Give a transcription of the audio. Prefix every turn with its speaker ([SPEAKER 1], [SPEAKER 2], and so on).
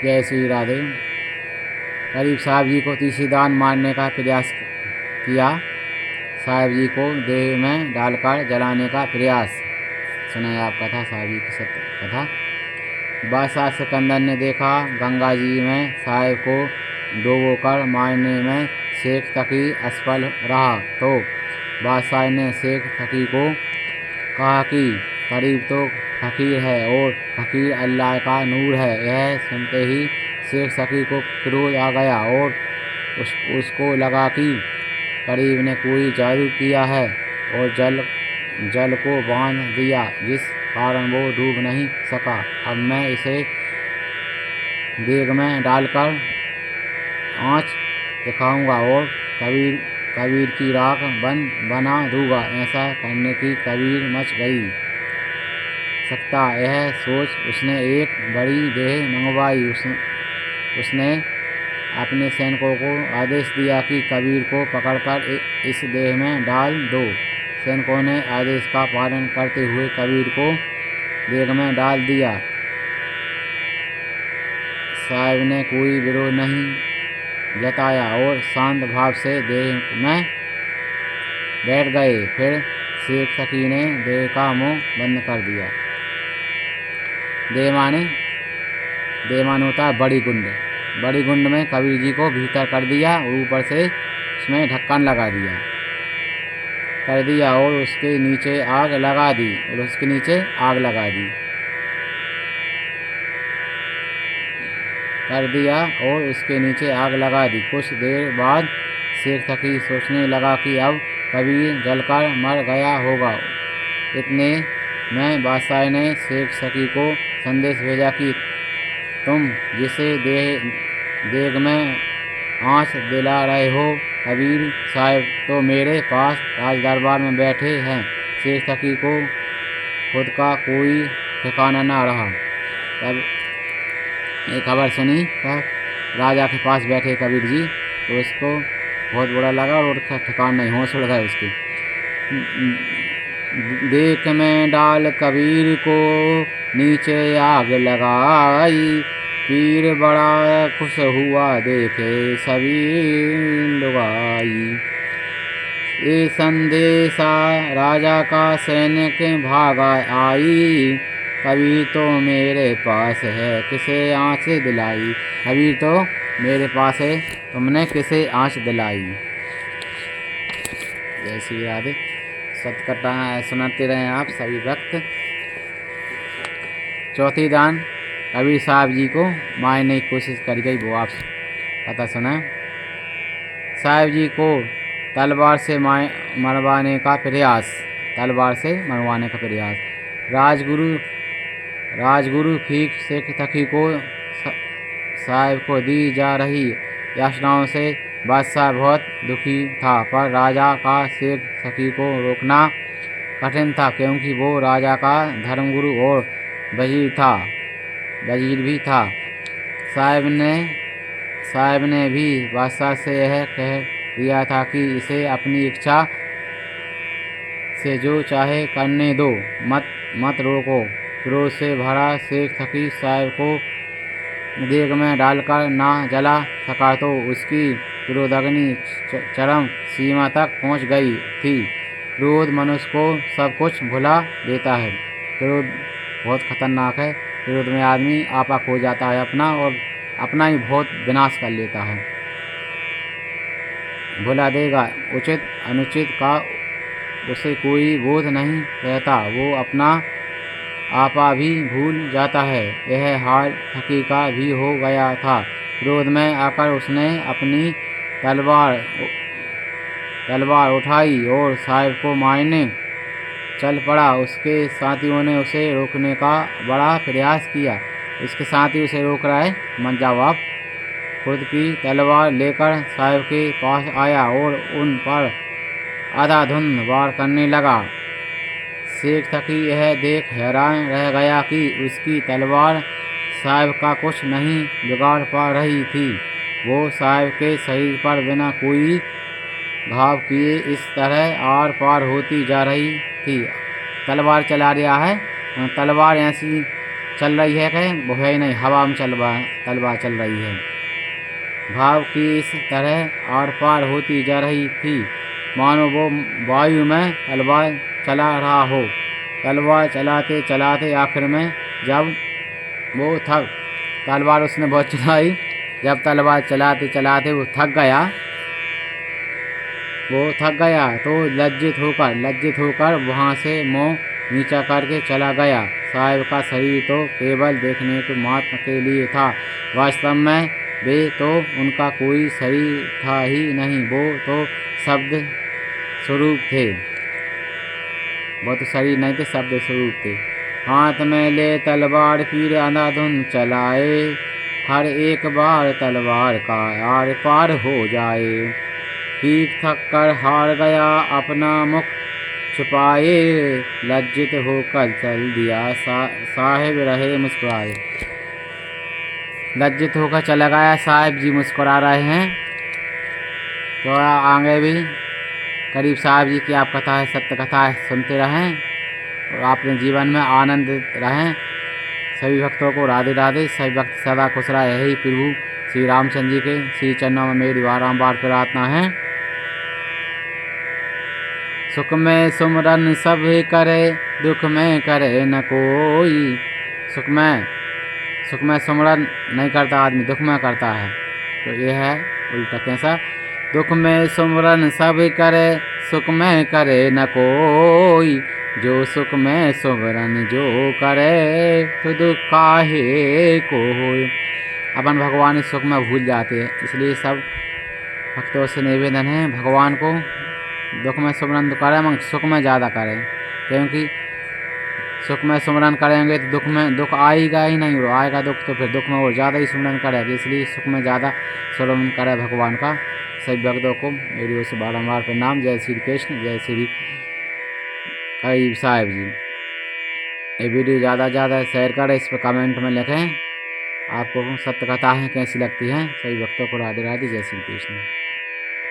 [SPEAKER 1] जय श्री राधे। करीब साहब जी को तीसरी दान मारने का प्रयास किया। साहब जी को देह में डालकर जलाने का प्रयास। सुनाए आप कथा, साहब जी की सत्य कथा। बादशाह सिकंदर ने देखा गंगा जी में साहब को डुबोकर मारने में शेख तकी असफल रहा, तो बादशाह ने शेख तकी को कहा कि करीब तो फकीर है और फकीर अल्लाह का नूर है। यह सुनते ही शेख सकी को क्रोध आ गया और उसको लगा कि करीब ने कोई जादू किया है और जल को बांध दिया, जिस कारण वो डूब नहीं सका। अब मैं इसे देग में डालकर आँच दिखाऊंगा और कबीर की राख बना दूंगा। ऐसा करने की कबीर मच गई सकता। यह सोच उसने एक बड़ी देह मंगवाई। उसने अपने सैनिकों को आदेश दिया कि कबीर को पकड़कर इस देह में डाल दो। सैनिकों ने आदेश का पालन करते हुए कबीर को देह में डाल दिया। साहब ने कोई विरोध नहीं जताया और शांत भाव से देह में बैठ गए। फिर शेख सकी ने देह का मुंह बंद कर दिया। देह माने होता है बड़ी गुंड। बड़ी गुंड में कबीर जी को भीतर कर दिया और ऊपर से उसमें ढक्कन लगा दिया और उसके नीचे आग लगा दी कुछ देर बाद शेख सकी सोचने लगा कि अब कबीर जलकर मर गया होगा। इतने में बादशाह ने शेख सकी को संदेश भेजा कि तुम जिसे देग में आँच दिला रहे हो, कबीर साहब तो मेरे पास राज दरबार में बैठे हैं। शेख सकी को खुद का कोई ठिकाना न रहा। तब एक खबर सुनी तब राजा के पास बैठे कबीर जी, तो उसको बहुत बुरा लगा और उसका ठिकाना नहीं, होश उड़ गए उसकी। देख में डाल कबीर को नीचे आग लगाई, पीर बड़ा खुश हुआ देखे सभी लुगाई। ये संदेशा राजा का सैनिक भाग आई, कबीर तो मेरे पास है किसे आँच दिलाई। कबीर तो मेरे पास है, तुमने किसे आँच दिलाई। जय श्री राधे। सत्कथा सुनाते रहे आप सभी भक्त। चौथी दान कबीर साहब जी को मारने की कोशिश कर गई, वो आप कथा सुना। साहब जी को तलवार से मरवाने का प्रयास। राजगुरु फीक शेख तकी को साहब को दी जा रही याचनाओं से बादशाह बहुत दुखी था, पर राजा का शेख सकी को रोकना कठिन था, क्योंकि वो राजा का धर्मगुरु और वजीर भी था। साहब ने भी बादशाह से यह कह दिया था कि इसे अपनी इच्छा से जो चाहे करने दो, मत रोको। क्रोध से भरा शेख सकी साहब को देग में डालकर ना जला सका, तो उसकी क्रोधाग्नि चरम सीमा तक पहुंच गई थी। क्रोध मनुष्य को सब कुछ भुला देता है। क्रोध बहुत खतरनाक है। क्रोध में आदमी आपा खो जाता है अपना, और अपना ही बहुत विनाश कर लेता है। भुला देगा। उचित अनुचित का उसे कोई बोध नहीं रहता। वो अपना आपा भी भूल जाता है। यह हाल फकीर का भी हो गया था। क्रोध में आकर उसने अपनी तलवार उठाई और साहब को मारने चल पड़ा। उसके साथियों ने उसे रोकने का बड़ा प्रयास किया। उसके साथी उसे रोक रहा है, मत जाओ आप। खुद की तलवार लेकर साहब के पास आया और उन पर अंधाधुंध वार करने लगा। शेख तकी यह देख हैरान रह गया कि उसकी तलवार साहब का कुछ नहीं बिगाड़ पा रही थी। वो साहब के शरीर पर बिना कोई घाव किए इस तरह आर पार होती जा रही थी। तलवार चला रहा है, तलवार ऐसी चल रही है कहीं, वो है ही नहीं, हवा में तलवार चल रही है। भाव की इस तरह आर पार होती जा रही थी मानो वो वायु में तलवार चला रहा हो। तलवार चलाते चलाते आखिर में जब वो तलवार उसने बहुत चलाई, जब तलवार चलाते चलाते वो थक गया तो लज्जित होकर वहाँ से मुँह नीचा करके चला गया। साहब का शरीर तो केवल देखने के मात्र के लिए था, वास्तव में वे तो उनका कोई शरीर था ही नहीं, वो तो शब्द स्वरूप थे। वो तो शरीर नहीं थे, शब्द स्वरूप थे। हाथ में ले तलवार पीर अंधाधुन चलाए, हर एक बार तलवार का आर पार हो जाए। पीर थक कर हार गया अपना मुख छुपाए, लज्जित होकर चल दिया साहिब रहे मुस्कुराए। लज्जित होकर चला गया, साहिब जी मुस्कुरा रहे हैं। तो आगे भी करीब साहिब जी की आप कथा है, सत्य कथा है, सुनते रहें और अपने जीवन में आनंद रहें। सभी भक्तों को राधे राधे। सभी भक्त सदा खुश रहे, यही प्रभु श्री रामचंद्र जी के श्री चरणों में मेरी बारंबार प्रार्थना है। सुख में सुमरन सब करे, दुख में करे न कोई। सुख में सुमरन नहीं करता आदमी, दुख में करता है। तो ये है उल्टा कैसा, दुख में सुमरन सब करे, सुख में करे न कोई। जो सुख में सुमरन जो करे, तो दुख काहे को होय। अपन भगवान इस सुख में भूल जाते हैं, इसलिए सब भक्तों से निवेदन है भगवान को दुख में सुमरन तो करें मगर सुख में ज़्यादा करें, क्योंकि सुख में सुमरन करेंगे तो दुख आएगा ही नहीं, और आएगा दुख तो फिर दुख में और ज़्यादा ही सुमरन करेगा। इसलिए सुख में ज़्यादा सुमरन करे भगवान का। सभी भक्तों को मेरी ओर से बारंबार प्रणाम। जय श्री कृष्ण, जय श्री करीब साहिब जी। ये वीडियो ज़्यादा से ज़्यादा शेयर करें, इस पर कमेंट में लिखें आपको सत्य कथाएँ कैसी लगती हैं। सभी भक्तों को राधे राधे, जय श्री कृष्ण।